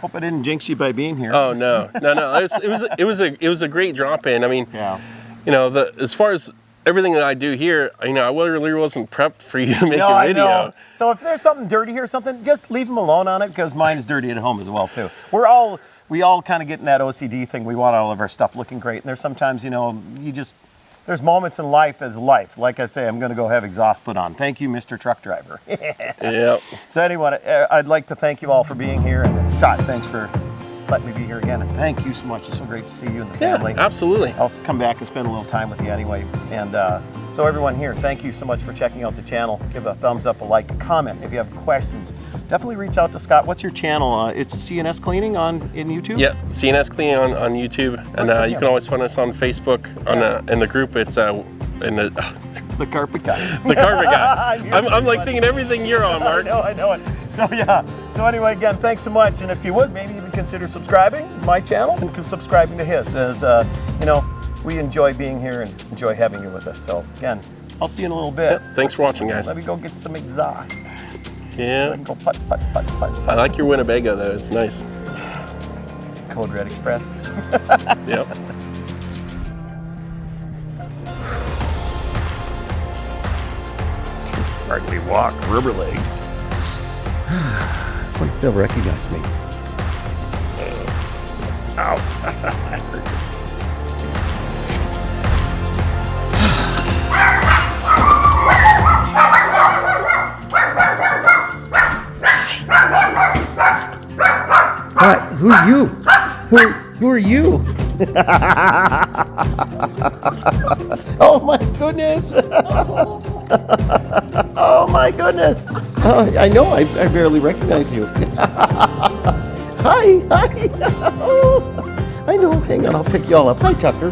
Speaker 1: hope I didn't jinx you by being here.
Speaker 2: Oh no. It was a great drop in. I mean,
Speaker 1: Yeah.
Speaker 2: you know, as far as everything that I do here, you know, I really wasn't prepped for you to make
Speaker 1: No,
Speaker 2: a
Speaker 1: I
Speaker 2: video.
Speaker 1: know. So if there's something dirty here or something, just leave them alone on it because mine is dirty at home as well too. We all kind of get in that OCD thing. We want all of our stuff looking great. And there's sometimes, you know, there's moments in life as life. Like I say, I'm going to go have exhaust put on. Thank you, Mr. Truck Driver.
Speaker 2: Yep.
Speaker 1: So anyway, I'd like to thank you all for being here. And Todd, thanks for letting me be here again. And thank you so much. It's so great to see you and the family.
Speaker 2: Yeah, absolutely.
Speaker 1: I'll come back and spend a little time with you anyway. And so everyone here, thank you so much for checking out the channel. Give a thumbs up, a like, a comment. If you have questions, definitely reach out to Scott. What's your channel? It's CNS Cleaning in YouTube?
Speaker 2: Yep, CNS Cleaning on YouTube. And
Speaker 1: Okay,
Speaker 2: you
Speaker 1: yeah.
Speaker 2: can always find us on Facebook. In the group, it's in
Speaker 1: The Carpet Guy.
Speaker 2: the Carpet Guy.
Speaker 1: I'm here
Speaker 2: I'm
Speaker 1: for
Speaker 2: like
Speaker 1: fun.
Speaker 2: thinking everything you're on, Mark.
Speaker 1: I know it. So yeah. So anyway, again, thanks so much. And if you would, maybe even consider subscribing to my channel and subscribing to his. As you know, we enjoy being here and enjoy having you with us. So again, I'll see you in a little bit.
Speaker 2: Yep, thanks for watching, guys.
Speaker 1: Let me go get some exhaust. So I
Speaker 2: Yeah,
Speaker 1: can go putt.
Speaker 2: I like your Winnebago though. It's nice.
Speaker 1: Code Red Express.
Speaker 2: Yep.
Speaker 1: Hardly walk, rubber legs. What if they'll recognize me? Ow. What? Who are you? Who are you? Oh my goodness! Oh my goodness! Oh, I know, I barely recognize you. Hi! Oh, I know, hang on, I'll pick you all up. Hi, Tucker.